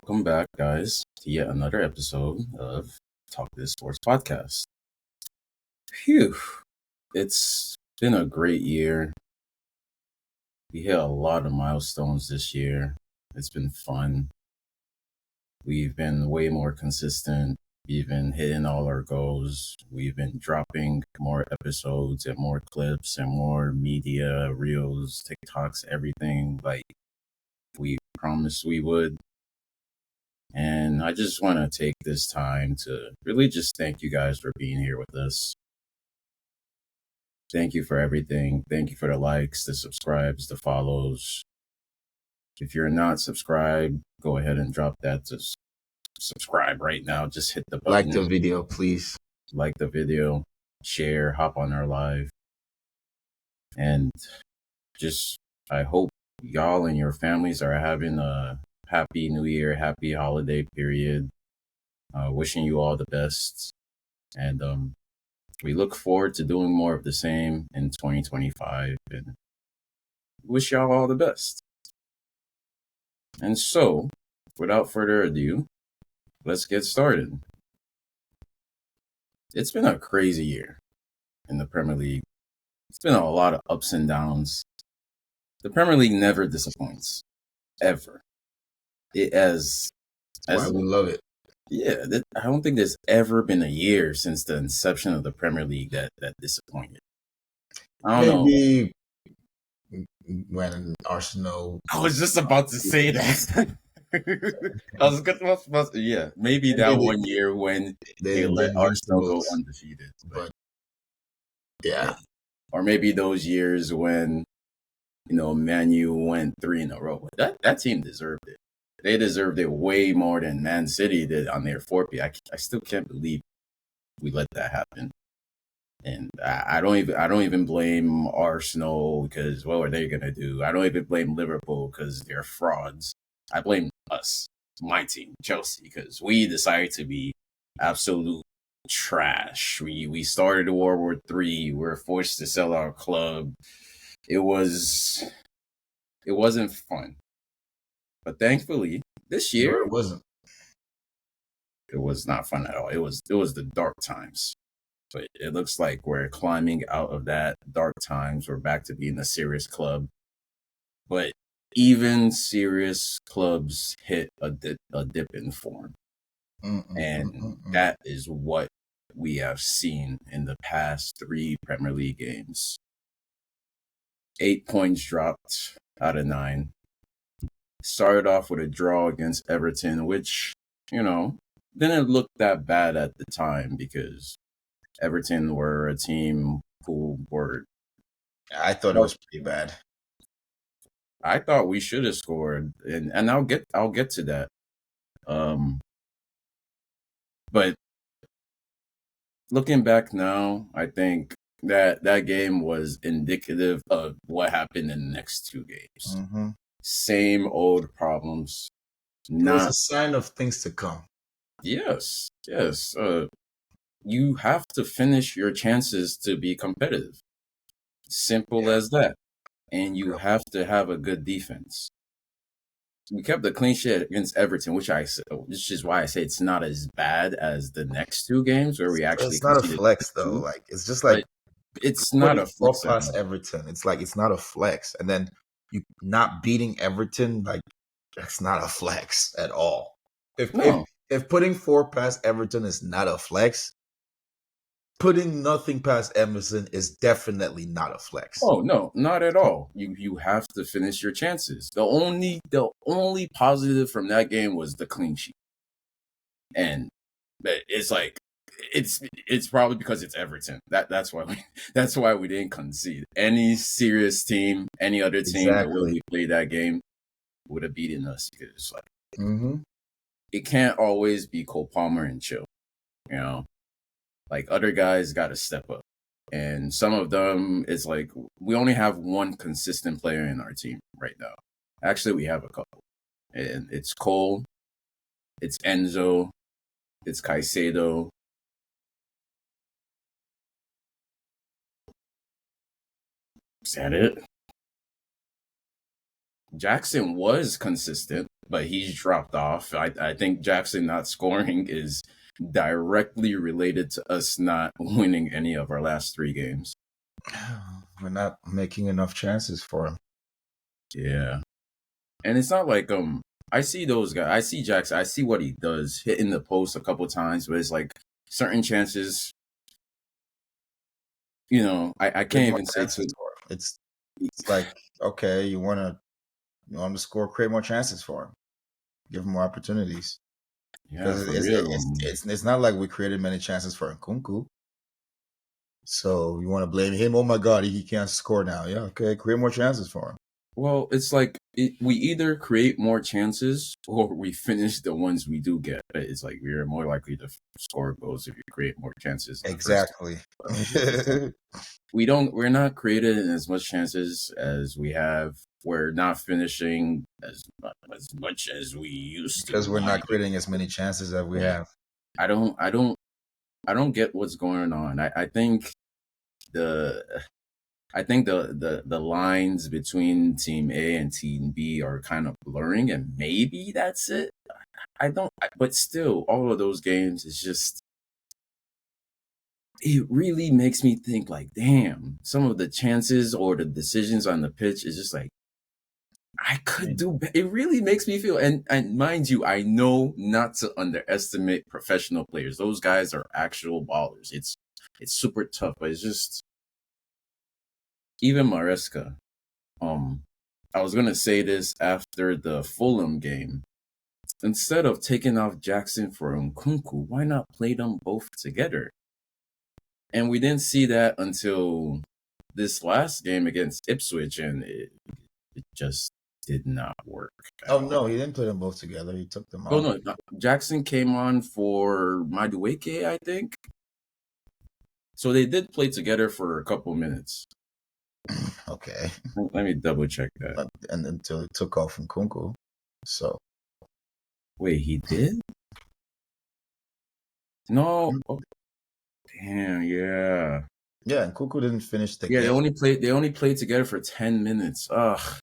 welcome back, guys, to yet another episode of Talkative Sports Podcast. Phew, it's been a great year. We hit a lot of milestones this year. It's been fun. We've been way more consistent. We've been hitting all our goals. We've been dropping more episodes and more clips and more media, reels, TikToks, everything like we promised we would. And I just want to take this time to really just thank you guys for being here with us. Thank you for everything. Thank you for the likes, the subscribes, the follows. If you're not subscribed, go ahead and drop that to subscribe right now. Just hit the button. Like the video, please. Like the video, share, hop on our live. And just, I hope y'all and your families are having a happy new year, happy holiday period. Wishing you all the best. And we look forward to doing more of the same in 2025 and wish y'all all the best. And so, without further ado, let's get started. It's been a crazy year in the Premier League. It's been a lot of ups and downs. The Premier League never disappoints, ever. It as Why we love it. Yeah, I don't think there's ever been a year since the inception of the Premier League that disappointed. I don't Maybe when Arsenal. know. I was just about to say that. Yeah, maybe that one year when they let Arsenal go undefeated. But yeah. Or maybe those years when, Man U went 3 in a row. That team deserved it. They deserved it way more than Man City did on their 4P. I still can't believe we let that happen. And I don't even blame Arsenal because what were they gonna do? I don't even blame Liverpool because they're frauds. I blame us, my team, Chelsea, because we decided to be absolute trash. We started World War III. We were forced to sell our club. It wasn't fun. But thankfully, this year it wasn't. It was not fun at all. It was the dark times. But it looks like we're climbing out of that dark times. We're back to being a serious club. But even serious clubs hit a dip in form. That is what we have seen in the past 3 Premier League games. 8 points dropped out of 9. Started off with a draw against Everton, which, didn't look that bad at the time because Everton were a team who were... I thought it was pretty bad. I thought we should have scored, and I'll get to that. But looking back now, I think that game was indicative of what happened in the next 2 games. Mm-hmm. Same old problems. It was a sign of things to come. Yes. You have to finish your chances to be competitive. Simple as that. And you have to have a good defense. We kept the clean sheet against Everton, which is why I say it's not as bad as the next 2 games where we actually... It's not a flex, though. Like, it's just like... It's not a flex. Past Everton. It's like, it's not a flex. And then you not beating Everton, like, that's not a flex at all. If putting 4 past Everton is not a flex, putting nothing past Emerson is definitely not a flex. Oh no, not at all. You have to finish your chances. The only positive from that game was the clean sheet, and it's like it's probably because it's Everton. That's why we didn't concede. Any serious team, any other team that really played that game would have beaten us because it's like it can't always be Cole Palmer and chill, Like other guys got to step up. And some of them, it's like we only have one consistent player in our team right now. Actually, we have a couple. And it's Cole, it's Enzo, it's Caicedo. Is that it? Jackson was consistent, but he's dropped off. I think Jackson not scoring is directly related to us not winning any of our last 3 games. We're not making enough chances for him. Yeah. And it's not like I see those guys. I see Jackson. I see what he does, hitting the post a couple times, but it's like certain chances. You know, I can't even say to. It's like, okay, you want to score, create more chances for him, give him more opportunities. Yeah, Because for real. it's not like we created many chances for Nkunku. So you want to blame him? Oh my God, he can't score now. Yeah, okay, create more chances for him. Well, it's like we either create more chances or we finish the ones we do get. It's like we're more likely to score goals if you create more chances. Exactly. We're not creating as much chances as we have. We're not finishing as much as we used to. Because we're not creating as many chances as we have. I don't get what's going on. I think the lines between Team A and Team B are kind of blurring, and maybe that's it. But still, all of those games is just. It really makes me think, like, damn, some of the chances or the decisions on the pitch is just like, I could do. It really makes me feel, and mind you, I know not to underestimate professional players. Those guys are actual ballers. It's super tough, but it's just even Maresca. I was gonna say this after the Fulham game. Instead of taking off Jackson for Nkunku, why not play them both together? And we didn't see that until this last game against Ipswich, and it just did not work. Oh no, he didn't play them both together. He took them Oh out. no, Jackson came on for Madueke, I think. So they did play together for a couple minutes. Okay. Let me double check that. And until he took off from Nkunku. So wait, he did? No. Oh, damn, yeah. Yeah, and Nkunku didn't finish the game. Yeah, they only played together for 10 minutes. Ugh.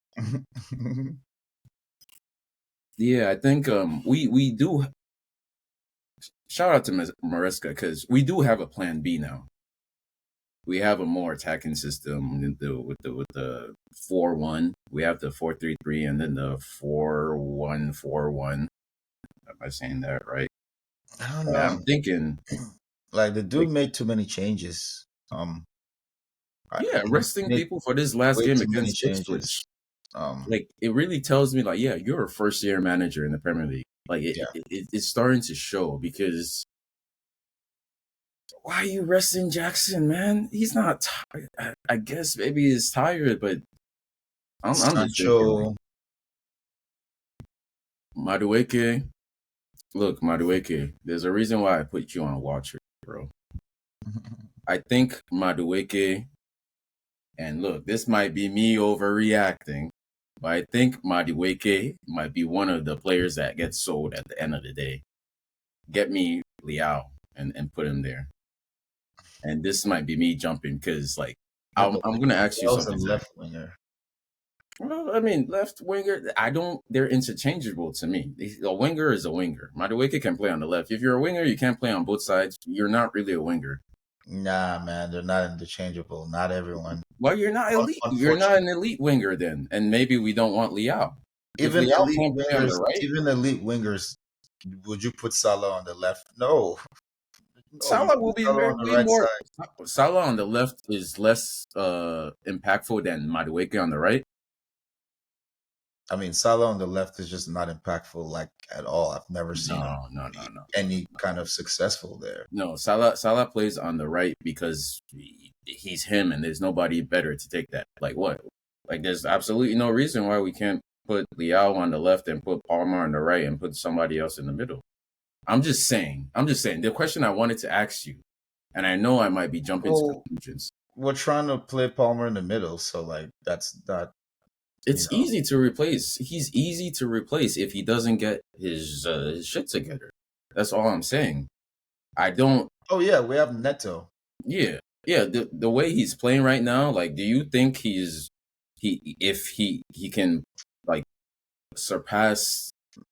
Yeah, I think we do. Shout out to Maresca because we do have a plan B now. We have a more attacking system with the 4-1. We have the 4-3-3 and then the 4-1-4-1. Am I saying that right? I don't know. I'm thinking like the dude made too many changes. Resting people for this last game against Ipswich. Like it really tells me, like, yeah, you're a first-year manager in the Premier League. Like it's starting to show because why are you resting Jackson, man? He's not tired. I guess maybe he's tired, but I'm just thinking. Madueke, look, Madueke, there's a reason why I put you on watcher, bro. I think Madueke, and look, this might be me overreacting, but I think Madueke might be one of the players that gets sold at the end of the day. Get me Liao and put him there. And this might be me jumping because, like, I'm going to ask you something. Left winger. Well, I mean, left winger, they're interchangeable to me. A winger is a winger. Madueke can play on the left. If you're a winger, you can't play on both sides. You're not really a winger. Nah, man, they're not interchangeable. Not everyone. Well, you're not elite. You're not an elite winger then. And maybe we don't want Liao. Even elite wingers, right? Even elite wingers, would you put Salah on the left? No. Salah will be way more. Salah on the left is less impactful than Madueke on the right. I mean, Salah on the left is just not impactful, like, at all. I've never seen any kind of successful there. No, Salah plays on the right because he's him, and there's nobody better to take that. Like what? Like there's absolutely no reason why we can't put Liao on the left and put Palmer on the right and put somebody else in the middle. I'm just saying. The question I wanted to ask you, and I know I might be jumping to conclusions. We're trying to play Palmer in the middle, so like that's not. It's easy to replace. He's easy to replace if he doesn't get his shit together. That's all I'm saying. I don't. Oh yeah, we have Neto. Yeah. The way he's playing right now, like, do you think if he can like surpass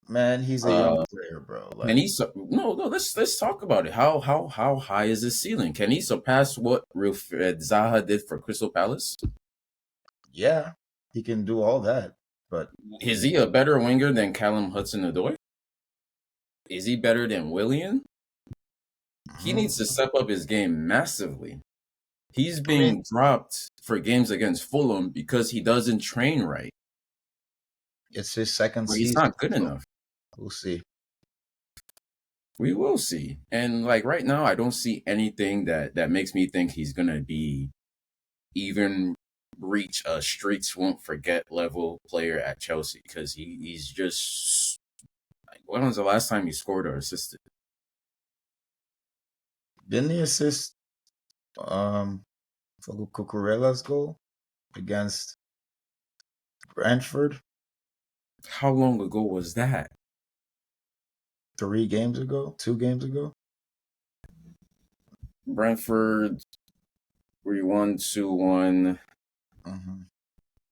Man, he's a young player, bro. And Like, he no, no. Let's talk about it. How high is his ceiling? Can he surpass what Wilfred Zaha did for Crystal Palace? yeah, he can do all that, but Is he a better winger than Callum Hudson-Odoi? Is he better than Willian? He mhm. needs to step up his game massively. He's I mean, being dropped for games against Fulham because he doesn't train right, it's his second or he's season, not good so enough. we'll see. We will see. And like right now, I don't see anything that makes me think he's gonna be even reach a streets won't forget level player at Chelsea because he's just like, when was the last time he scored or assisted? Didn't he assist for Cucurella's goal against Brentford How long ago was that? 3 games ago, 2 games ago? Brentford, we won 2-1, Mhm.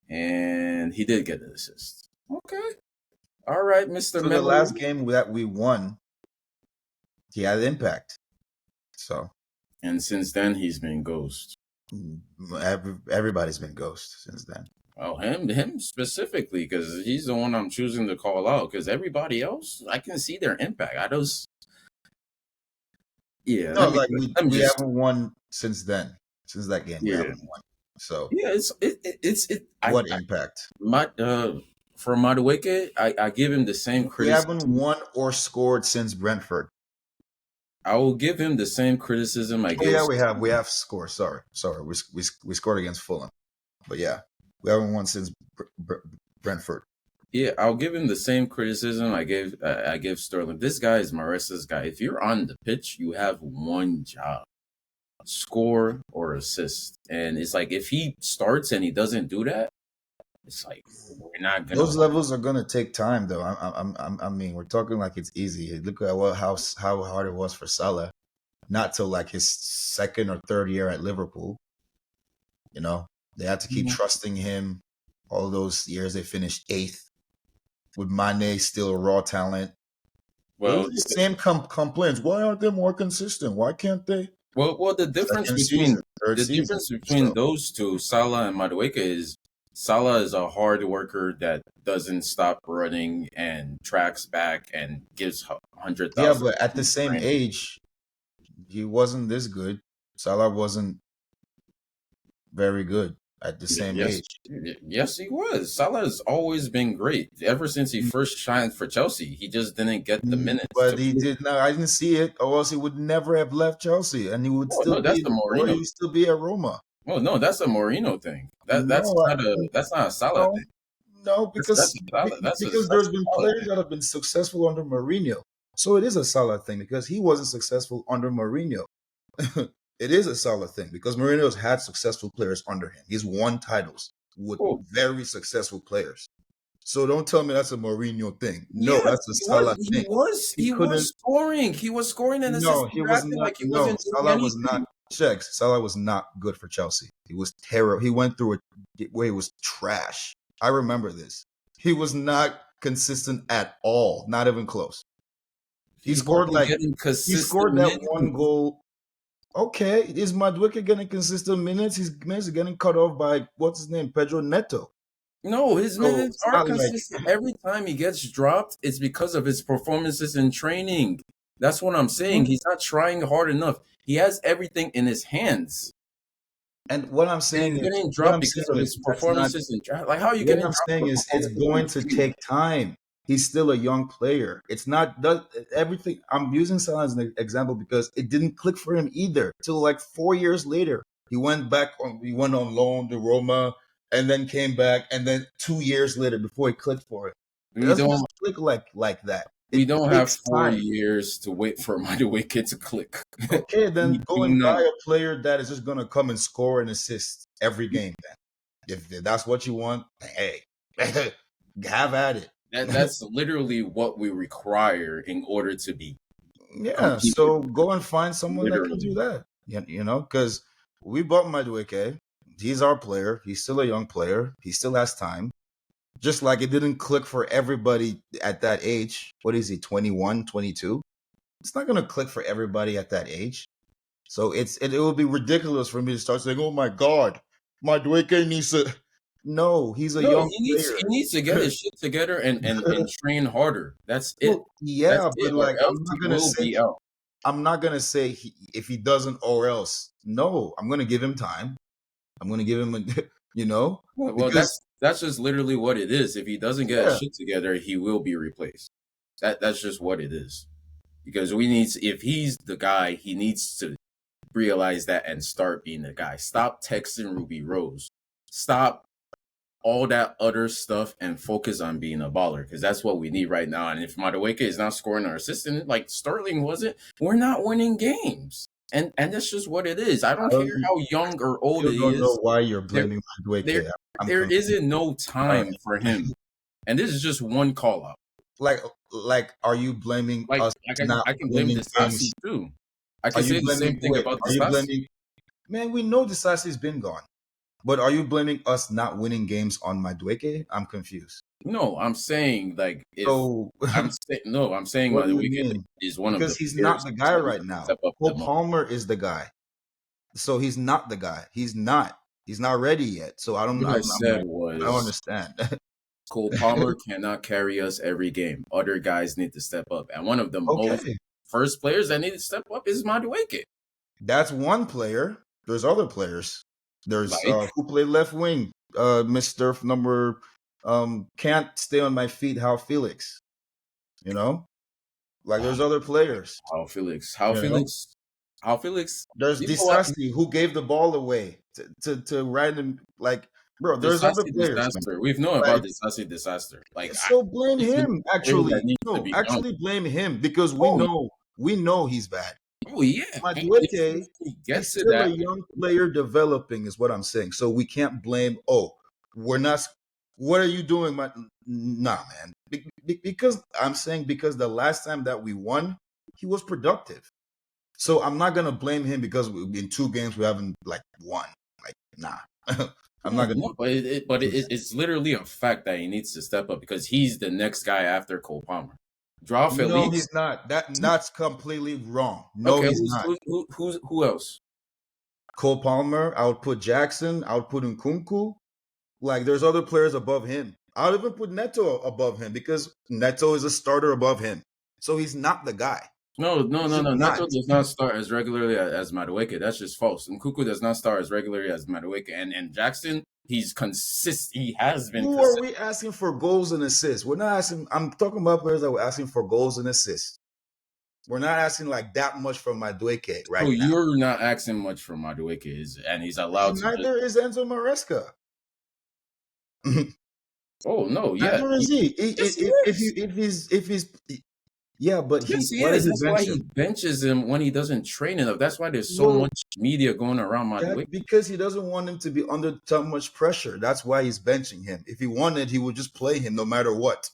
and he did get an assist. Okay. All right, Mr. So the Memory. last game that we won, he had impact. So And since then, he's been ghost. everybody's been ghost since then. Oh, him specifically, because he's the one I'm choosing to call out. Because everybody else, I can see their impact. I just, yeah. No, like Let me we just, haven't won since then. Since that game, we yeah, haven't won. So yeah. It's. what impact? My for Madueke, I give him the same We haven't criticism. won or scored since Brentford. I will give him the same criticism I Oh gave. yeah, we have scored. Sorry. We scored against Fulham, but yeah, we haven't won since Brentford. Yeah, I'll give him the same criticism I give Sterling. This guy is Maresa's guy. If you're on the pitch, you have one job: score or assist. And it's like if he starts and he doesn't do that, it's like we're not gonna Those win. levels are gonna take time, though. I mean, we're talking like it's easy. Look at how hard it was for Salah, not till like his second or third year at Liverpool. You know, they had to keep trusting him. All those years they finished eighth with Mane still raw talent. It was Well, the same complaints. Why aren't they more consistent? Why can't they? well, Second season, third the season. difference between So those two, Salah and Madueke, is Salah is a hard worker that doesn't stop running and tracks back and gives hundred yeah, thousand but at the same training. age, he wasn't this good. Salah wasn't very good at the same Yes, age. yes, he was. Salah has always been great ever since he first shined for Chelsea. He just didn't get the minutes But to he prove. did not. I didn't see it, or else he would never have left Chelsea, and he would Oh no, that's the or he Mourinho. would still be at Roma. Oh no, that's a Mourinho thing. No, That's not a Salah no, thing. no, That's because a Salah. there's That's a been Salah players thing. that have been successful under Mourinho, so it is a Salah thing because he wasn't successful under Mourinho. It is a Salah thing because Mourinho's had successful players under him. He's won titles with Oh very successful players. So don't tell me that's a Mourinho thing. No, yeah, that's a Salah thing. He he couldn't. was scoring. He was scoring and No, assisting. he You're was acting not. like he No, wasn't doing Salah was not. anything. Checks. Salah was not good for Chelsea. He was terrible. He went through a where he was trash. I remember this. He was not consistent at all. Not even close. He He scored wasn't like getting he consistent scored that one minutes. goal. Okay, is Madueke getting consistent minutes? His minutes are getting cut off by what's his name, Pedro Neto. No, his So minutes it's are not like consistent. Every time he gets dropped, it's because of his performances in training. That's what I'm saying. He's not trying hard enough. He has everything in his hands. and what I'm And saying he's is getting what dropped I'm because saying of is his that's not performances in Like, how are you what getting I'm dropped saying for is it's performances in going to training? take time. He's still a young player. It's not everything. I'm using Salah as an example because it didn't click for him either till like 4 years later. He went on loan to Roma and then came back and then 2 years later before he clicked for it. It We doesn't don't just click like that. we It don't have takes 4 time. years to wait for my wicket to click. Okay, We then go do and buy not. a player that is just gonna come and score and assist every game. Then, if that's what you want, hey, have at it. That's literally what we require in order to be Yeah, compete with so go and find someone that can do literally. that. Because we bought Madueke. He's our player. He's still a young player. He still has time. Just like it didn't click for everybody at that age. What is he, 21, 22? It's not going to click for everybody at that age. So it would be ridiculous for me to start saying, "Oh my God, Madueke needs to." No, he's a No, young he player. needs to get his shit together and train harder. That's it. Well, That's yeah, but it. Or like else he will be out. I'm not gonna say if he doesn't or else. No, I'm gonna give him time. I'm gonna give him a, Well, because that's just literally what it is. If he doesn't get his yeah, shit together, he will be replaced. That's just what it is. Because we need if he's the guy, he needs to realize that and start being the guy. Stop texting Ruby Rose. Stop all that other stuff and focus on being a baller because that's what we need right now. And if Madueke is not scoring or assisting like Sterling wasn't, we're not winning games. And that's just what it is. I don't I care how young or old still he don't know is. why you're There, blaming there, Madueke. I'm there confused. isn't no All right. time for him. And this is just one call out. Like, are you blaming Like, us not I can blame winning Disasi games? too. I Are can you say the same blaming? thing Wait, about are you Disasi. blaming? Man, we know Disasi's been gone. But are you blaming us not winning games on Madueke? I'm confused. No, I'm saying like if So, I'm saying what do you Madueke mean? is one of Because the he's not players the who's guy going to right now. step up the Cole most. Palmer is the guy. So he's not the guy. He's not. He's not ready yet. So I don't. What I I'm said like, I don't was understand. Cole Palmer cannot carry us every game. Other guys need to step up, and one of the most Okay, first players that need to step up is Madueke. that's one player. There's other players. There's Like, who played left wing. Mister number can't stay on my feet. How Felix? You know, like there's other players. how Felix, You know, how Felix. there's You know what? Disasi who gave the ball away to random, like, bro. There's other Disaster, players, man. disaster. We've known Like, about disaster. Like, so blame it's the him. players that Actually, needs to no, be done. actually blame him because Oh, we know he's bad. oh yeah. And if Madueke, we get he's to still a that, young player developing, is what I'm saying. So we can't blame. Oh, we're not. What are you doing, Nah, man. Because I'm saying because the last time that we won, he was productive. So I'm not gonna blame him because in 2 games we haven't like won. Like, nah, I'm not gonna no, but do that. it's literally a fact that he needs to step up because he's the next guy after Cole Palmer. Draw No, Felix. he's not. That's completely wrong. No, Okay, he's not. who else? Cole Palmer, I would put Jackson, I would put Nkunku. Like there's other players above him. I would even put Neto above him because Neto is a starter above him. So he's not the guy. He's just not. Neto does not start as regularly as Madueke. That's just false. And Kuku does not start as regularly as Madueke. And Jackson, he's consistent. He has been Who are consistent. we asking for goals and assists? We're not asking. I'm talking about players that we're asking for goals and assists. We're not asking like that much from Madueke So right now. you're not asking much from Madueke, and he's allowed to just. Neither is Enzo Maresca. Oh no, yeah, Neither is he. yes he is. If he's yeah, but Yes, he why did is. he That's why bench he him? benches him when he doesn't train enough. That's why there's so Well, much media going around that Madueke. because he doesn't want him to be under so much pressure. That's why he's benching him. If he wanted, he would just play him no matter what.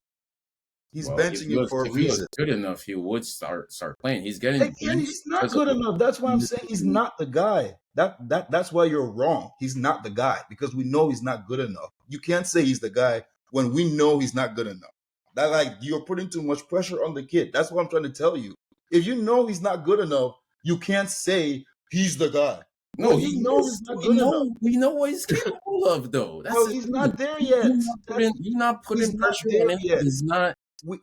He's Well, benching him for a if he was reason. good enough, he would start playing. He's getting Again, benched he's not because of good enough. That's why I'm saying he's the not the guy. That's why you're wrong. He's not the guy because we know he's not good enough. You can't say he's the guy when we know he's not good enough. That like you're putting too much pressure on the kid. That's what I'm trying to tell you. If you know he's not good enough, you can't say he's the guy. No, Well, he you know is. he's not good enough. We know what he's capable of, though. That's Well, the he's thing. not there yet. You're not putting He's not pressure on there him. yet.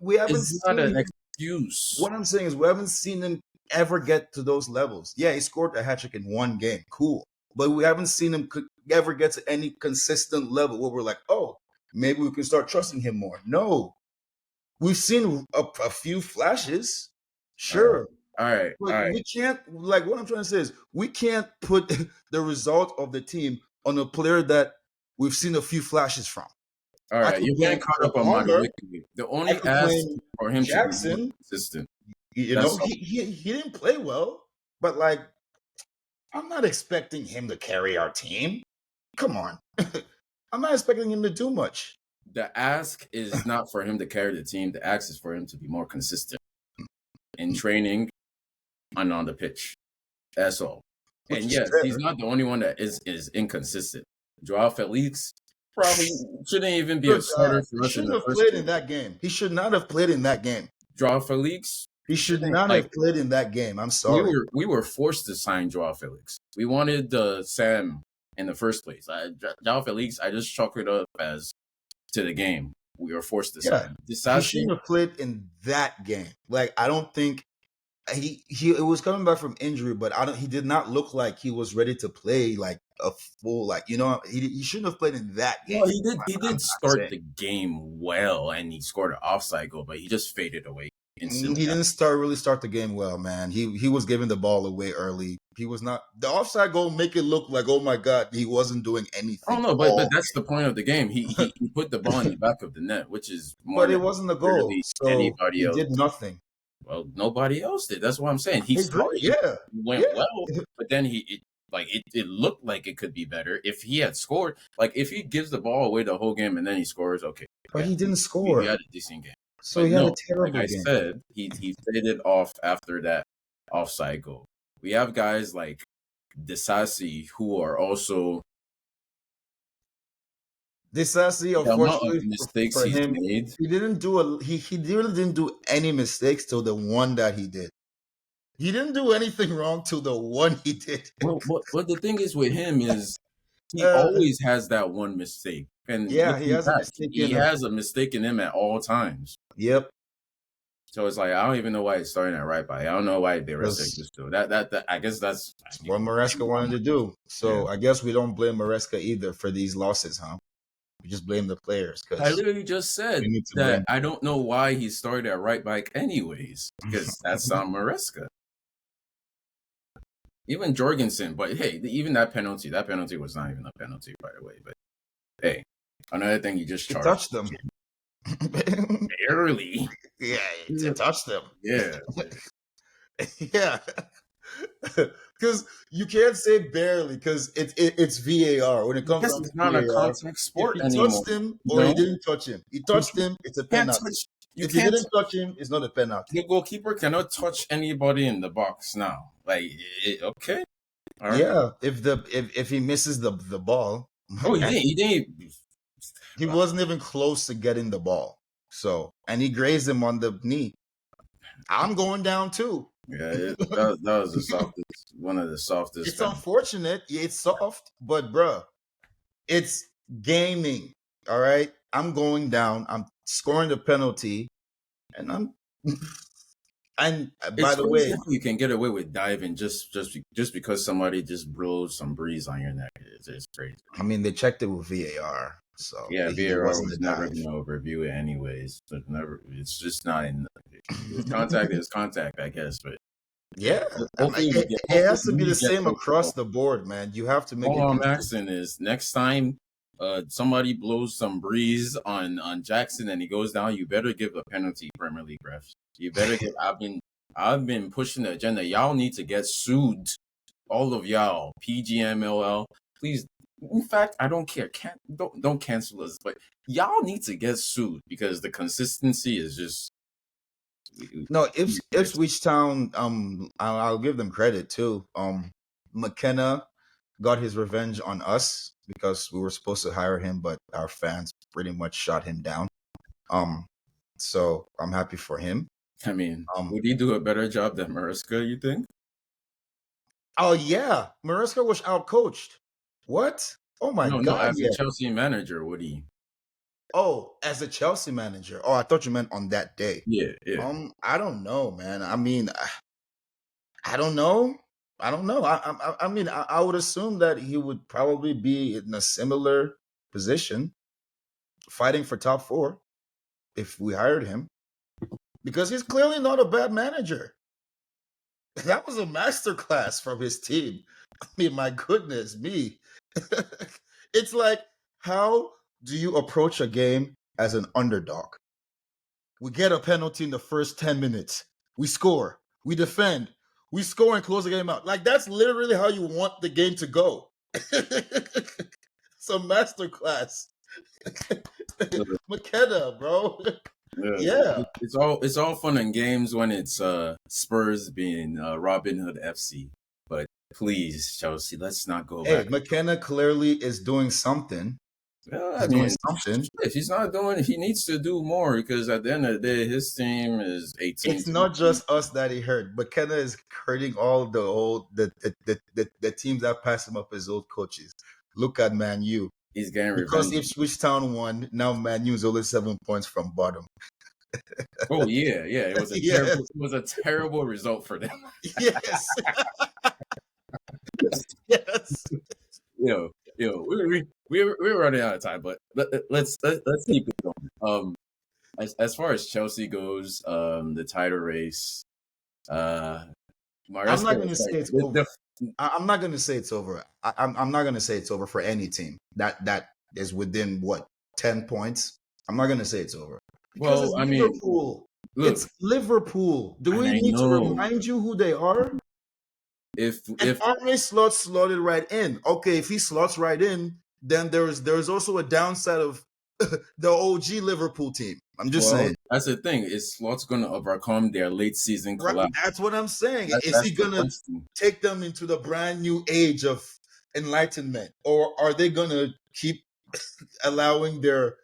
We haven't It's not seen an him. excuse. What I'm saying is we haven't seen him ever get to those levels. Yeah, he scored a hat trick in one game. Cool. But we haven't seen him ever get to any consistent level where we're like, oh, maybe we can start trusting him more. No. We've seen a few flashes. All right, Sure. all But right, we can't, like, what I'm trying to say is we can't put the result of the team on a player that we've seen a few flashes from. all I right. could You're getting blame caught Cole up on Palmer. Madueke. The I only could ask blame for him to be more Jackson. consistent. You know, That's all. he didn't play well, but like I'm not expecting him to carry our team. Come on. I'm not expecting him to do much. The ask is not for him to carry the team. The ask is for him to be more consistent in training and on the pitch. That's all. Which And is yes, he's fair. not the only one that is inconsistent. Joao Felix, Probably shouldn't even be a starter for He us in shouldn't the have first played in place. that game. He should not have played in that game. Joao Felix He should shouldn't not like have played in that game. I'm we sorry. were forced to sign Joao Felix. We wanted Sam in the first place. Joao Felix, I just chalk it up as to the game. We were forced to Yeah, sign. he Disasi, shouldn't have played in that game. Like, I don't think he it was coming back from injury, but I don't. He did not look like he was ready to play like a full, like, he shouldn't have played in that game. well, he I'm did start saying the game well, and he scored an offside goal, but he just faded away instantly. he didn't really start the game well, man. He was giving the ball away early. He was not the offside goal. Make it look like, oh my god, he wasn't doing I anything don't know, but all that's the point of the game. He put the ball in the back of the net, which is more but it than wasn't a goal, literally so anybody he else. did nothing. Well, nobody else did. That's what I'm saying. He I agree. started, Yeah, he went yeah. well, but then it looked like it could be better if he had scored. Like if he gives the ball away the whole game and then he scores, okay, But yeah, he didn't we score, had a decent game. so But he had a no, like terrible I game. said, he faded off after that offside goal. We have guys like Disasi who are also Disasi, the amount of unfortunately mistakes for he's him, made. he didn't do he really didn't do any mistakes till the one that he did. He didn't do anything wrong till the one he did. Well, but the thing is with him is he Uh, always has that one mistake. And yeah, he looking has a back, mistake he in him. has a mistake in him at all times. Yep, So it's like I don't even know why he's starting at right back. I don't know why they rested because this too. That I guess that's what Maresca wanted to do. yeah. So I guess we don't blame Maresca either for these losses, huh? We just blame the players I because literally just we said need to that blame. I don't know why he started at right back anyways, because that's Maresca. Even Jorgensen, but hey, even that penalty was not even a penalty, by the way. But hey, another thing he just He charged touched them. early. Yeah, he touched them. Yeah. Yeah. Because you can't say barely because it's VAR. When it comes Guess down to it's not a VAR, contact if sport he anymore. touched him You or he know, didn't touch him, he touched him, it's a can't penalty. touch. You If he can't. didn't touch him, it's not a penalty. The goalkeeper cannot touch anybody in the box now. Like, okay, all right. Yeah, if he misses the ball, Oh, he didn't. He didn't. he wasn't even close to getting the ball. So, and he grazed him on the knee. I'm going down too. Yeah, that was the softest, one of the softest. It's unfortunate. It's soft, but bruh, it's gaming. All right. I'm going down. I'm scoring the penalty. And I'm and by It's the crazy way, how you can get away with diving just because somebody just blows some breeze on your neck. It's crazy. I mean they checked it with VAR. So Yeah, it VAR wasn't a was never dive. going to review it anyways. So never. It's just not in. Contact is contact, I guess. But yeah, Yeah. I mean, hopefully we get. it Hopefully has to be the we get same across the board, man. You have to make all it I'm consistent. asking is next time somebody blows some breeze on Jackson and he goes down, you better give a penalty, Premier League refs. You better give I've been pushing the agenda. Y'all need to get sued. All of y'all. PGMLL. Please. In fact, I don't care. Don't cancel us. But y'all need to get sued because the consistency is just No, Ipswich Town, I'll give them credit too. McKenna got his revenge on us because we were supposed to hire him, but our fans pretty much shot him down. So I'm happy for him. I mean, would he do a better job than Mariska, you think? Oh yeah, Maresca was out coached. What? Oh my No, god, as a yeah. Chelsea manager, would he? Oh, as a Chelsea manager. Oh, I thought you meant on that day. Yeah, yeah. I don't know, man. I mean, I don't know. I don't know. I mean, I would assume that he would probably be in a similar position, fighting for top four, if we hired him, because he's clearly not a bad manager. That was a masterclass from his team. I mean, my goodness me. It's like, how do you approach a game as an underdog? We get a penalty in the first 10 minutes. We score. We defend. We score and close the game out. Like, that's literally how you want the game to go. It's a masterclass. McKenna, bro. Yeah. It's all fun and games when it's Spurs being Robin Hood FC. But please, Chelsea, let's not go Hey, back. McKenna clearly is doing something I He's doing mean, something. if he's not doing, he needs to do more because at the end of the day, his team is 18 It's to not just us that he hurt. McKenna is hurting all the old the teams that pass him up as old coaches. Look at Man U. he's getting Because revenge. if Switchtown won, now Man U is only 7 points from bottom. Oh yeah, yeah. It was a Yes, terrible. It was a terrible result for them. yes, yes. We're running out of time, but let's keep it going. As far as Chelsea goes, the title race, uh, I'm Maresca not gonna was say like it's over. I'm not gonna say it's over. I'm not gonna say it's over for any team that is within what 10 points. I'm not gonna say it's over because well, it's I mean, Liverpool. look, It's Liverpool. Do and we I need to know remind you who they are? And if Arne Slot slotted right in. Okay, if he slots right in, then there's also a downside of the OG Liverpool team. I'm just well, saying. that's the thing. Is Slots going to overcome their late season Right, collapse? that's what I'm saying. Is That's he the gonna question. take them into the brand new age of enlightenment, or are they gonna keep allowing their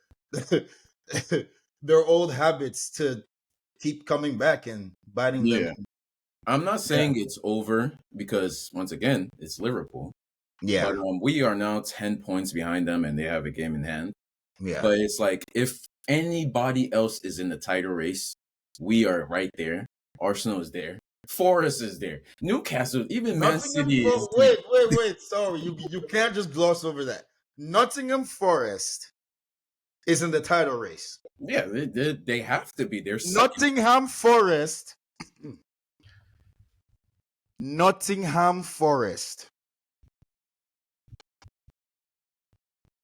their old habits to keep coming back and biting them? Yeah, I'm not Yeah, saying it's over because once again, it's Liverpool. But yeah, we are now 10 points behind them, and they have a game in hand. yeah. But it's like if anybody else is in the title race, we are right there. Arsenal is there. Forest is there. Newcastle, even Man Nottingham City is Forest. there. Wait. Sorry, you can't just gloss over that. Nottingham Forest is in the title race. Yeah, they have to be. They're second. Nottingham Forest. Nottingham Forest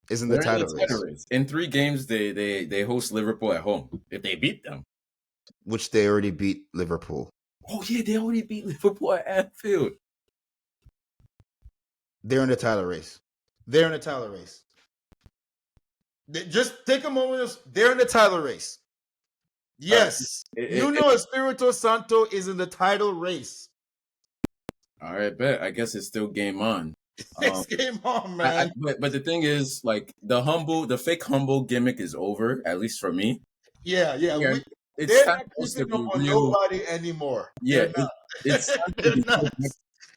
is in the They're in title the title race, race. In 3 games, they host Liverpool at home. If they beat them, which they already beat Liverpool. oh yeah, they already beat Liverpool at Anfield. They're in the title race. They're in the title race. Just take a moment. They're in the title race. All right, Yes. Nuno Espirito Santo is in the title race. all right, bet. I guess it's still game on. Um, Next game on, man. but the thing is, like the fake humble gimmick is over. At least for me. Yeah. Yeah, it's They're time not for us to creeping be up on real. nobody anymore. Yeah, They're not. it's time to They're be not.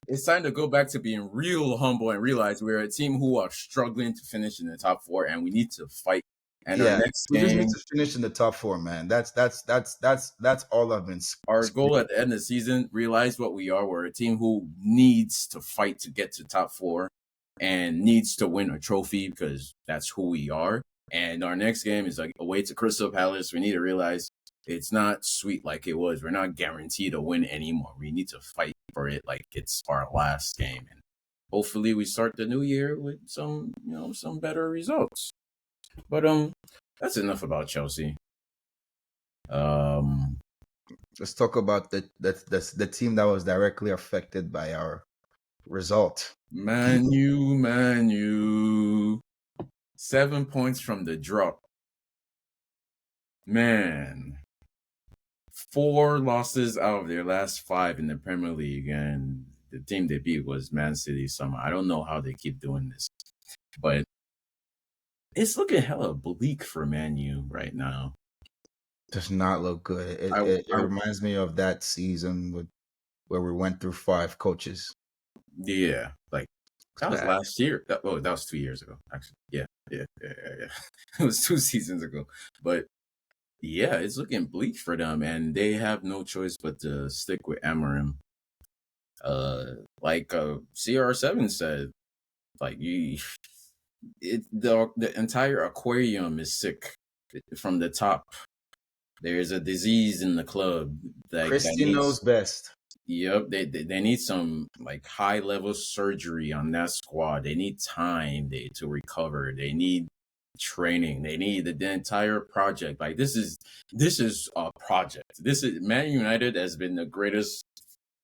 it's time to go back to being real humble and realize we're a team who are struggling to finish in the top four, and we need to fight. And our Yeah. next We just need game, to finish in the top four, man. That's all I've been our goal screaming. at the end of the season, realize what we are. We're a team who needs to fight to get to top four and needs to win a trophy because that's who we are. And our next game is like away to Crystal Palace. We need to realize it's not sweet like it was. We're not guaranteed to win anymore. We need to fight for it like it's our last game. And hopefully we start the new year with some better results. But that's enough about Chelsea. Um Let's talk about the team that was directly affected by our result. Man U. 7 points from the drop. Man. 4 losses out of their last 5 in the Premier League, and the team they beat was Man City somehow. I don't know how they keep doing this, but it's looking hella bleak for Man U right now. Does not look good. It I reminds me of that season where we went through 5 coaches. Yeah, like that was Bad. last year. That was 2 years ago, actually. Yeah. It was 2 seasons ago, but yeah, it's looking bleak for them, and they have no choice but to stick with Amarim. Like CR7 said, like the entire aquarium is sick from the top. There's a disease in the club that Christy knows needs. best. Yep, they need some like high level surgery on that squad. They need time to recover. They need training. They need the entire project. Like this is a project. This is Man United has been the greatest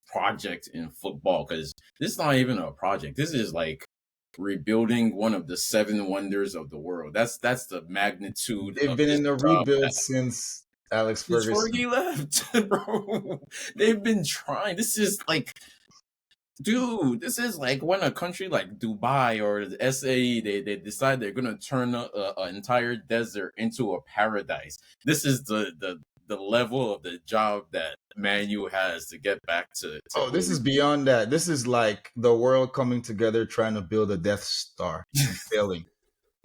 project in football because this is not even a project. This is like rebuilding one of the 7 wonders of the world. That's the magnitude They've of been this in the job. rebuild since Alex Since Ferguson. Fergie left, bro. They've been trying. This is like Dude, this is like when a country like Dubai or the SAE they decide they're gonna turn an entire desert into a paradise. This is the level of the job that Manu has to get back to Oh, this is glory. beyond that. This is like the world coming together trying to build a Death Star and failing.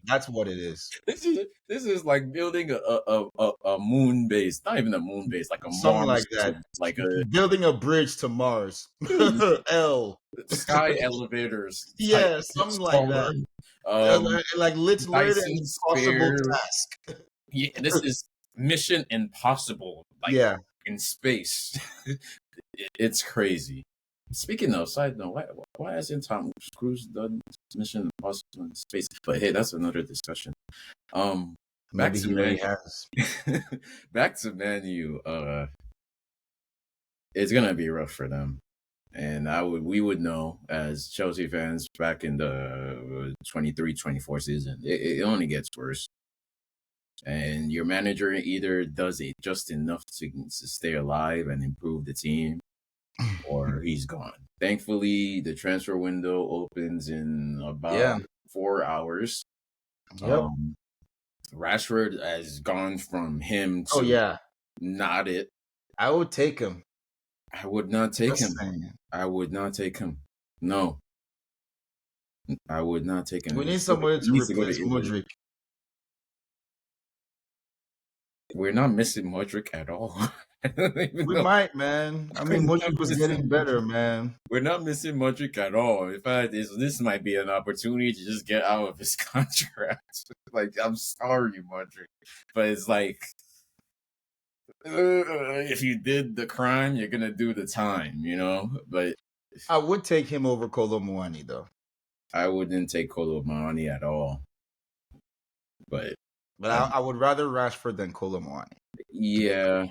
That's what it is. This is like building a moon base, not even a moon base, like a Something Mars like that. like a Building a bridge to Mars. dude, L. sky elevators type Yeah, something like solar. that. Um, Like literally an Dyson impossible sphere. task. Yeah, this is Mission Impossible, like Yeah. in space. It's crazy. Speaking of side note, why hasn't Tom Cruise done Mission Impossible in space? But hey, that's another discussion. Back Maybe to he already has. back to Manu. It's gonna be rough for them, and we would know as Chelsea fans back in the 23-24 season. It only gets worse. And your manager either does it just enough to stay alive and improve the team, or he's gone. Thankfully, the transfer window opens in about Yeah. 4 hours. Yep. Um, Rashford has gone from him Oh to yeah. not it. I would take him. I would not take Just him. saying. I would not take him. No, I would not take him. We need He somebody to needs to go to replace Italy. Modric. We're not missing Modric at all. I don't even We know. might, man. I We're mean, not Modric was missing getting better, man. We're not missing Modric at all. In fact, this might be an opportunity to just get out of his contract. Like, I'm sorry, Modric, but it's like if you did the crime, you're gonna do the time, you know. But I would take him over Kolo Muani, though. I wouldn't take Kolo Muani at all. But But I, I would rather Rashford than Kolo Muani. yeah,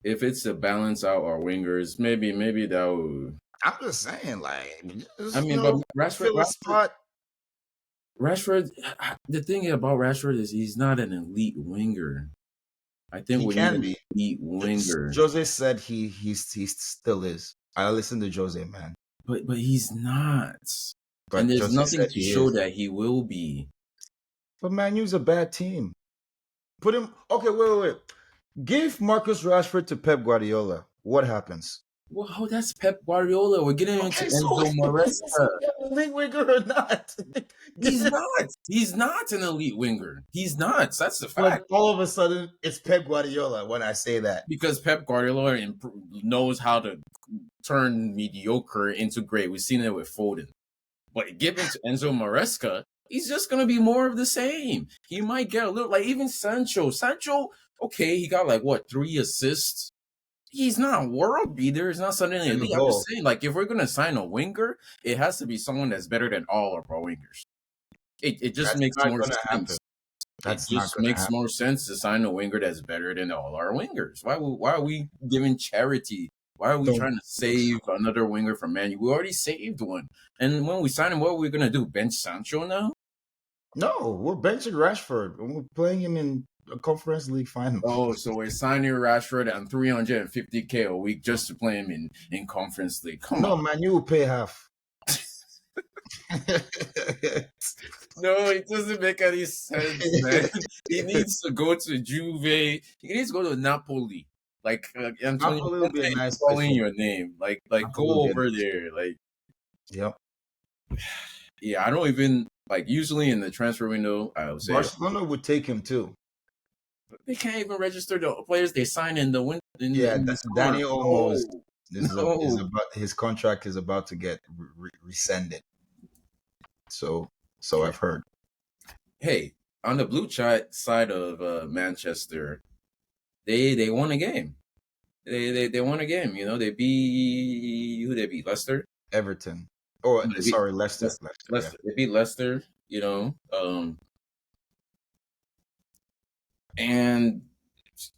if it's to balance out our wingers, maybe that would. I'm just saying, like, I just, mean, but fill a spot. Rashford. The thing about Rashford is he's not an elite winger. I think He we need can an be. elite winger, Jose said he still is. I listen to Jose, man. but he's not, and But there's Jose nothing said to he show is. that he will be. But Man U's a bad team. Put him. Okay, wait. Give Marcus Rashford to Pep Guardiola. What happens? Wow, that's Pep Guardiola. We're getting into Okay, so Enzo is Maresca. he an elite winger or not? He's not. He's not an elite winger. He's not. That's the But fact. all of a sudden, it's Pep Guardiola when I say that. Because Pep Guardiola knows how to turn mediocre into great. We've seen it with Foden. But given to Enzo Maresca, he's just going to be more of the same. He might get a little, like even Sancho. Sancho, okay, he got like, what, 3 assists? He's not a world beater. He's not suddenly And the elite. I'm just goal. saying, like, if we're going to sign a winger, it has to be someone that's better than all of our wingers. It just That's makes not more going to happen. sense. It That's not just going to makes happen. more sense to sign a winger that's better than all our wingers. Why are we giving charity? Why are we Don't trying to think so. save another winger from Man U? We already saved one. And when we sign him, what are we going to do? Bench Sancho now? No, we're benching Rashford. We're playing him in a Conference League final. Oh, so we're signing Rashford at 350K a week just to play him in Conference League. Come No, on. man, you will pay half. No, it doesn't make any sense, man. He needs to go to Juve. He needs to go to Napoli. Like Antonio Napoli will Conte be a is nice place calling for your him. name. Like Napoli will go be a over nice there. Like Yep. yeah, I don't even like usually in the transfer window, I would say Barcelona would take him too. they can't even register the players they sign in the Yeah, in the summer. Danny Olmo No, is no. about his contract is about to get rescinded. So I've heard. Hey, on the blue side of Manchester, they won a game. They won a game. You know, they beat who they beat Leicester. Everton. Oh, No, they beat sorry, Leicester. Leicester, yeah. Leicester. They beat Leicester. You know, and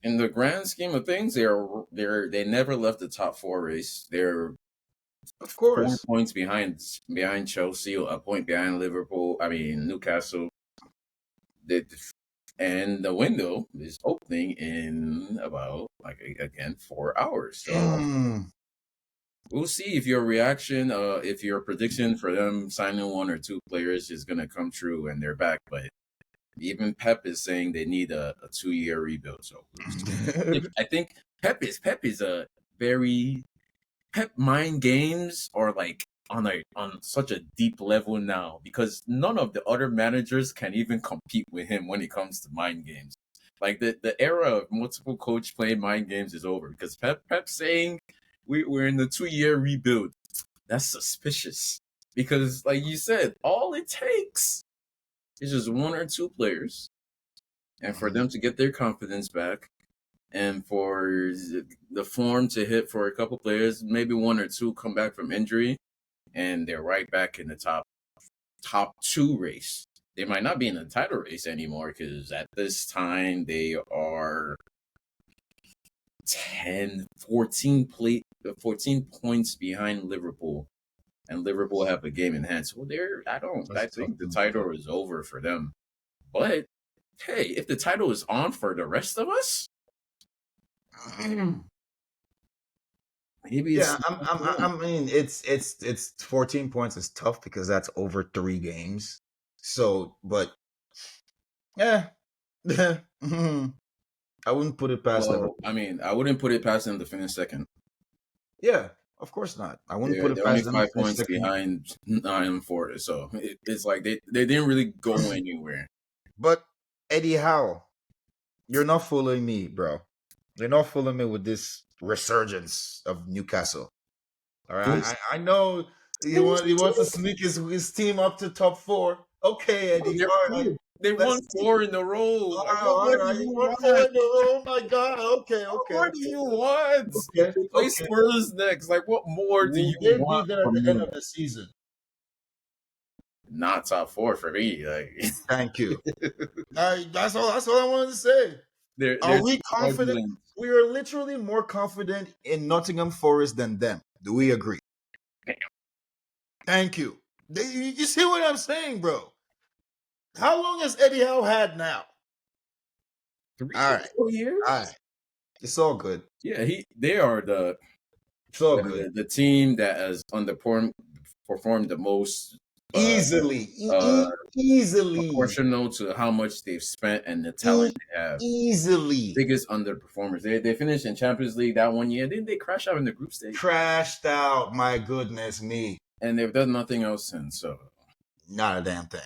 in the grand scheme of things, they never left the top four race. They're Of 4 course. points behind Chelsea, a point behind Liverpool. I mean Newcastle. They, and the window is opening in about like again 4 hours. So we'll see if your reaction, if your prediction for them signing one or two players is gonna come true and they're back. But even Pep is saying they need a 2-year rebuild. So I think Pep is a very Pep mind games are like on such a deep level now because none of the other managers can even compete with him when it comes to mind games. Like the era of multiple coach playing mind games is over because Pep saying we're in the 2-year rebuild. That's suspicious because, like you said, all it takes is just one or two players, and for them to get their confidence back, and for the form to hit for a couple players, maybe one or two come back from injury, and they're right back in the top two race. They might not be in the title race anymore because at this time they are 10, 14 points behind Liverpool, and Liverpool have a game in hand. So I think the title is over for them. But hey, if the title is on for the rest of us, maybe it's I mean, it's 14 points is tough because that's over 3 games. So, but yeah, I wouldn't put it past Liverpool. I mean, I wouldn't put it past them to finish second. Yeah, of course not. I wouldn't put it They're only past them. 5 points behind Nottingham Forest, so it's like they didn't really go anywhere. But Eddie Howe, you're not fooling me, bro. You're not fooling me with this resurgence of Newcastle. All right, I know he wants to sneak his team up to top 4. Okay, Eddie. All right, They won 4 in a row. Like, what do you want? Oh my God. Okay. What do you want? Okay. They play Spurs next. Like, what more do you Will they want be there at from the end me? of the season? Not top 4 for me. Like, Thank you. That's all I wanted to say. Are we confident? struggling. We are literally more confident in Nottingham Forest than them. Do we agree? Thank you. You see what I'm saying, bro? How long has Eddie Howe had now? 3 All right. 4 years? All right. It's all good. Yeah, they are It's all good. the team that has performed the most Easily. proportional to how much they've spent and the talent they have. Easily. Biggest underperformers. They finished in Champions League that one year. Didn't they crash out in the group stage? Crashed out. My goodness me. And they've done nothing else since. So not a damn thing.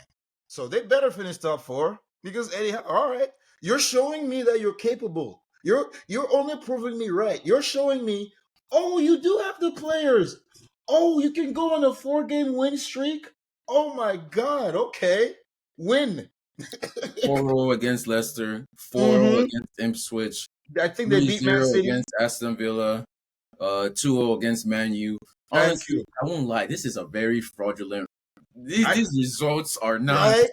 So they better finish top 4 because Eddie. All right, you're showing me that you're capable. You're only proving me right. You're showing me. Oh, you do have the players. Oh, you can go on a 4-game win streak. Oh my God. Okay, win. 4-0 against Leicester, 4-0 against Ipswich, I think they beat Man 3-0 City. against Aston Villa, 2-0 against Man U. Honestly, I won't lie. This is a very fraudulent. These results are not. Right?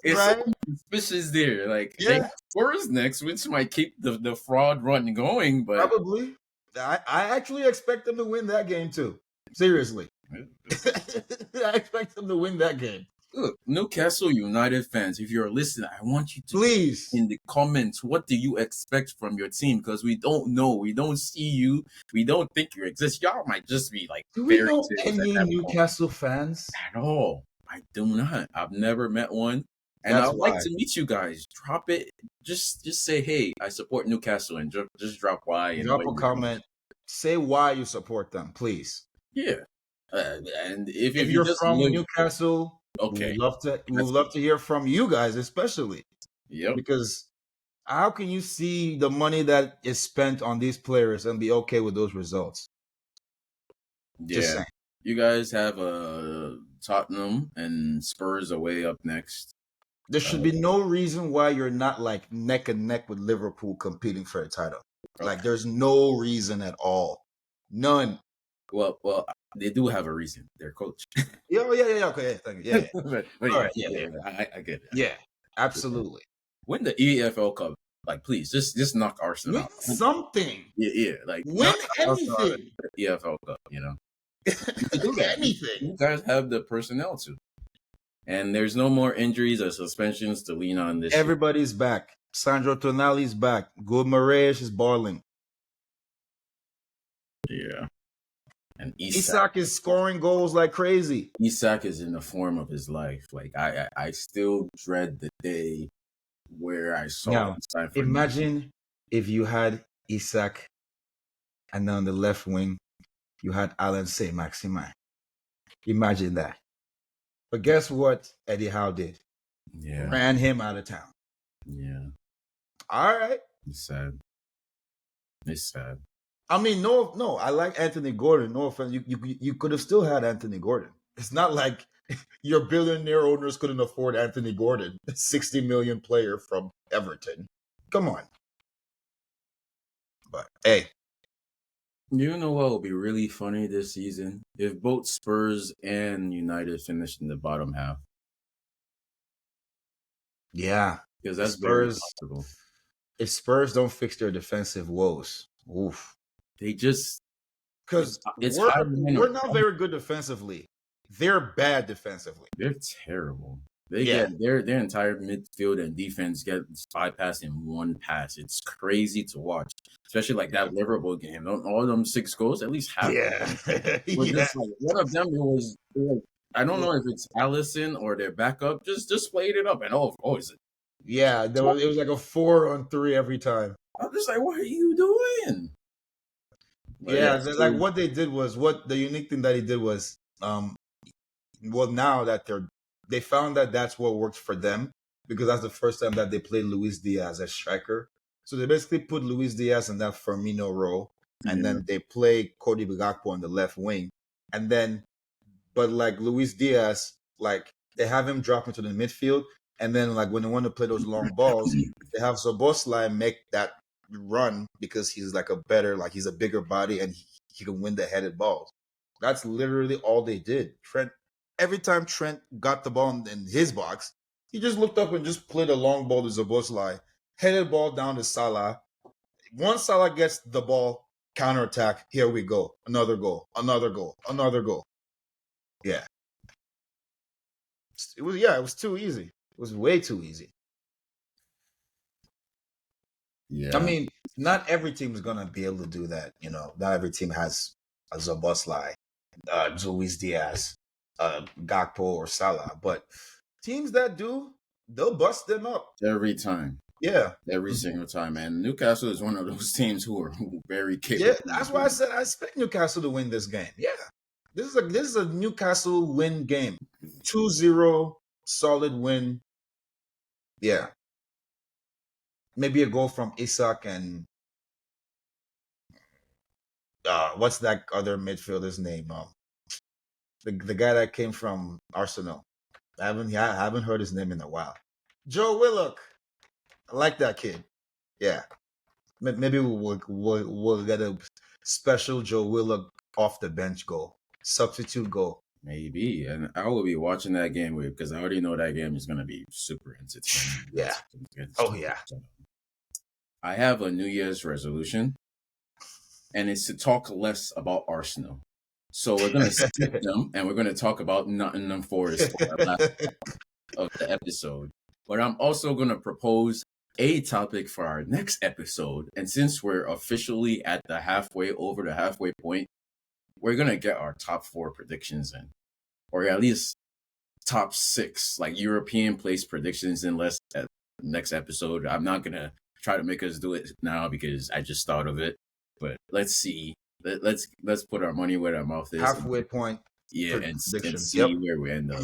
It's suspicious there. Like they have Spurs next, which might keep the fraud run going. But probably, I actually expect them to win that game too. Seriously, I expect them to win that game. Look, Newcastle United fans, if you're listening, I want you to please in the comments, what do you expect from your team? Because we don't know, we don't see you, we don't think you exist. Y'all might just be like, do we know any Newcastle fans at all? I do not. I've never met one, and I'd like to meet you guys. Drop it. Just say, hey, I support Newcastle, and just drop why. Drop a comment. Say why you support them, please. Yeah, and if you're just from Newcastle. Okay. We'd love to hear from you guys, especially. Yep. Because how can you see the money that is spent on these players and be okay with those results? Yeah. You guys have Tottenham and Spurs away up next. There should be no reason why you're not like neck and neck with Liverpool competing for a title. Okay. Like there's no reason at all. None. Well, they do have a reason. Their coach. Yeah, okay, thank you. Yeah. but right, I get it. Yeah, absolutely. Win the EFL Cup, like please, just knock Arsenal out. Something. Yeah, like win anything. EFL Cup, you know. Anything. You guys have the personnel to, and there's no more injuries or suspensions to lean on this. Everybody's back. Sandro Tonali's back. Good Moraes is balling. Yeah. And Isak is scoring goals like crazy. Isak is in the form of his life. Like I still dread the day where I saw him Now, sign for. imagine if you had Isak and on the left wing, you had Alan Saint Maximin. Imagine that. But guess what Eddie Howe did? Yeah, Ran him out of town. yeah. All right. It's sad. It's sad. I mean, no. I like Anthony Gordon. No offense. You could have still had Anthony Gordon. It's not like your billionaire owners couldn't afford Anthony Gordon, a 60 million player from Everton. Come on. But hey, You know what would be really funny this season? If both Spurs and United finished in the bottom half. yeah. Because If that's very Spurs possible. if Spurs don't fix their defensive woes, oof. They just Because it's we're not very good defensively. They're bad defensively. They're terrible. They Yeah. get their entire midfield and defense gets bypassed in one pass. It's crazy to watch, especially like that Liverpool game. All them 6 goals, at least half of them were Yeah. just like one of them. It was like, I don't know if it's Allison or their backup. Just played it up and is it? Yeah, it was like a 4-on-3 every time. I'm just like, what are you doing? But Yeah, so, like what they did was what the unique thing that he did was well, now that they found that that's what worked for them, because that's the first time that they played Luis Diaz as striker. So they basically put Luis Diaz in that Firmino role, and then they play Cody Gakpo on the left wing, and then but like Luis Diaz, like they have him drop into the midfield, and then like when they want to play those long balls, they have Szoboszlai make that run because he's like he's a bigger body and he can win the headed balls. That's literally all they did. Every time Trent got the ball in his box, he just looked up and just played a long ball to Szoboszlai, headed ball down to Salah. Once Salah gets the ball, counterattack, here we go. Another goal, another goal, another goal. Yeah. It was too easy. It was way too easy. yeah. I mean, not every team is gonna be able to do that. Not every team has a Szoboszlai, Luis Diaz, Gakpo or Salah, but teams that do, they'll bust them up every time. Yeah, every single time. And Newcastle is one of those teams who are very capable. Yeah, that's why I said I expect Newcastle to win this game. Yeah, this is a Newcastle win game, 2-0 solid win. Yeah, maybe a goal from Isak and what's that other midfielder's name? The guy that came from Arsenal. I haven't heard his name in a while. Joe Willock. I like that kid. Yeah, maybe we'll get a special Joe Willock off the bench goal, substitute goal. Maybe, and I will be watching that game because I already know that game is going to be super entertaining. Yeah. Oh yeah. I have a New Year's resolution, and it's to talk less about Arsenal. So we're going to skip them, and we're going to talk about Nottingham Forest for the last of the episode. But I'm also going to propose a topic for our next episode. And since we're officially at the halfway point, we're going to get our top 4 predictions in, or at least top 6, like European place predictions in next episode. I'm not going to try to make us do it now because I just thought of it, but let's see. Let's put our money where our mouth is. Halfway point. Yeah, and see where we end up.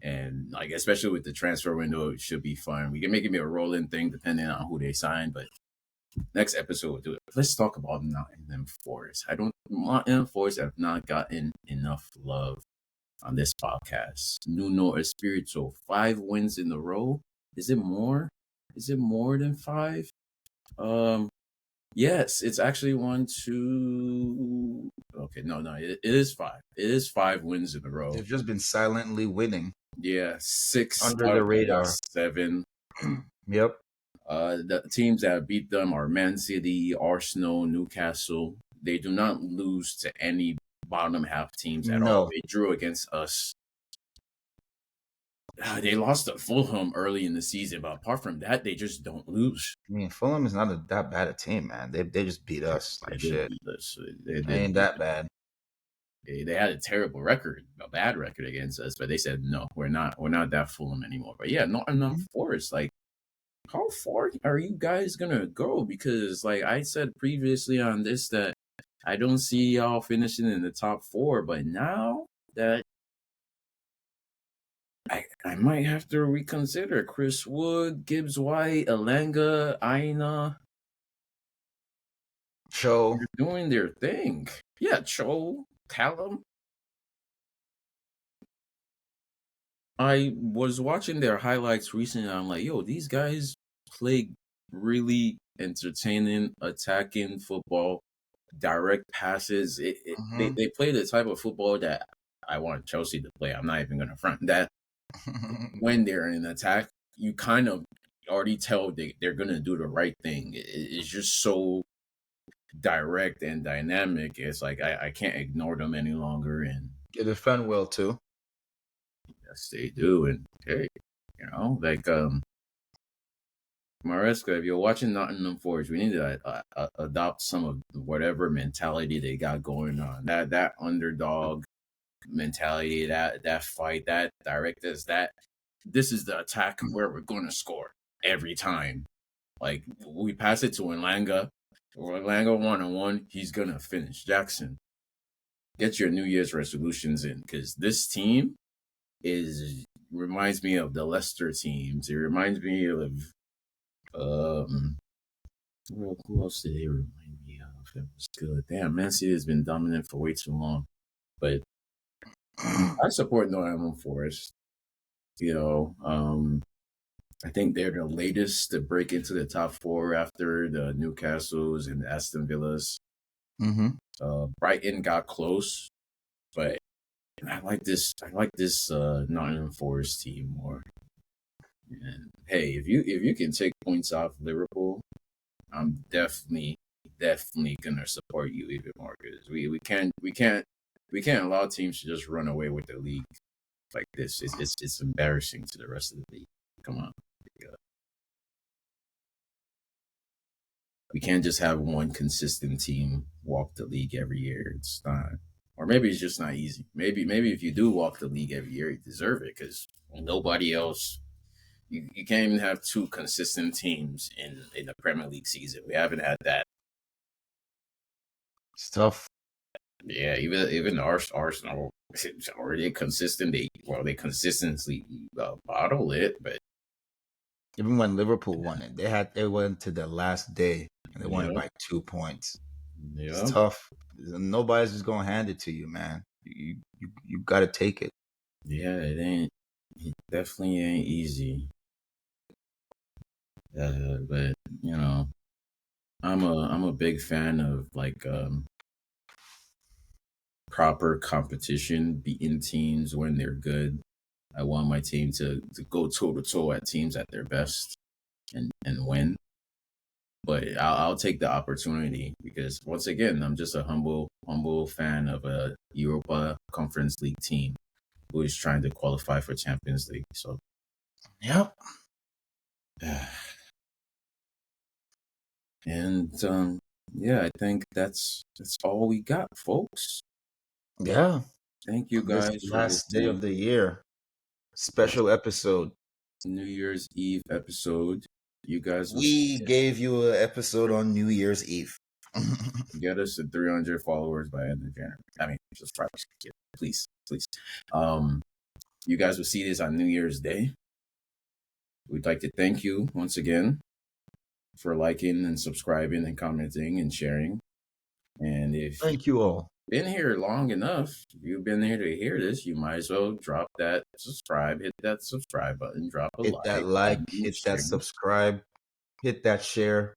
And like, especially with the transfer window, it should be fun. We can make it a rolling thing depending on who they sign, but next episode we'll do it. Let's talk about Nottingham Forest. Nottingham Forest have not gotten enough love on this podcast. Nuno Espirito, 5 wins in a row. Is it more? Is it more than 5? Yes, it's actually 1, 2. Okay, no, it is 5. It is 5 wins in a row. They've just been silently winning. Yeah, 6 under the radar. 7. Yep. The teams that beat them are Man City, Arsenal, Newcastle. They do not lose to any bottom half teams at all. They drew against us. They lost to Fulham early in the season, but apart from that, they just don't lose. I mean, Fulham is not that bad a team, man. They just beat us like shit. They ain't that bad. They had a terrible record, a bad record against us, but they said no, we're not that Fulham anymore. But yeah, Nottingham Forest, like how far are you guys gonna go? Because like I said previously on this that I don't see y'all finishing in the top four, but now that I might have to reconsider Chris Wood, Gibbs White, Alanga, Aina. Cho. They're doing their thing. Yeah, Cho, Callum. I was watching their highlights recently. And I'm like, yo, these guys play really entertaining, attacking football, direct passes. They play the type of football that I want Chelsea to play. I'm not even going to front that. When they're in attack, you kind of already tell they're going to do the right thing. It's just so direct and dynamic. It's like I can't ignore them any longer. And They defend well too. yes, they do. And hey, you know, like Maresca, if you're watching Nottingham Forest, we need to adopt some of whatever mentality they got going on. That underdog mentality, that fight, that directness, that this is the attack where we're going to score every time. Like we pass it to Elanga, or Elanga 1-on-1, he's gonna finish. Jackson, get your New Year's resolutions in because this team reminds me of the Leicester teams. It reminds me of who else did they remind me of? That was good. Damn, Man City has been dominant for way too long. But I support Nottingham Forest. You know, I think they're the latest to break into the top four after the Newcastles and the Aston Villas. Brighton got close, but I like this. I like this Nottingham Forest team more. And hey, if you can take points off Liverpool, I'm definitely gonna support you even more because we can't allow teams to just run away with the league like this. It's embarrassing to the rest of the league. Come on. We can't just have one consistent team walk the league every year. It's not, or maybe it's just not easy. Maybe if you do walk the league every year, you deserve it because nobody else. You can't even have two consistent teams in the Premier League season. We haven't had that. It's tough. Yeah, even Arsenal is already consistent. They consistently bottle it, but Even when Liverpool won it, they went to the last day and they won it by 2 points. Yeah, It's tough. Nobody's just gonna hand it to you, man. You got to take it. yeah, it ain't. It definitely ain't easy. But you know, I'm a big fan of like proper competition, beating teams when they're good. I want my team to go toe to toe at teams at their best and win. But I'll take the opportunity because once again, I'm just a humble fan of a Europa Conference League team who is trying to qualify for Champions League. So, Yep. And yeah, I think that's all we got, folks. Yeah. Thank you On this guys for last day listening. of the year, special episode. New Year's Eve episode. You guys will We gave you an episode on New Year's Eve. get us to 300 followers by end of January. I mean, subscribe, please. You guys will see this on New Year's Day. We'd like to thank you once again for liking and subscribing and commenting and sharing. And if Thank you all. been here long enough, if you've been here to hear this, you might as well drop that subscribe, hit that subscribe button, drop a Hit that like, hit that subscribe, hit that share.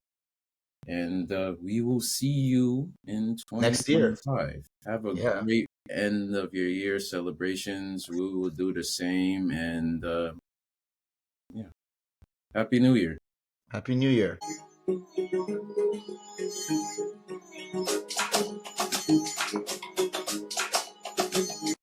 And we will see you in Next year. 2025. Have a great end of your year celebrations. We will do the same. And yeah, Happy New Year. Happy New Year.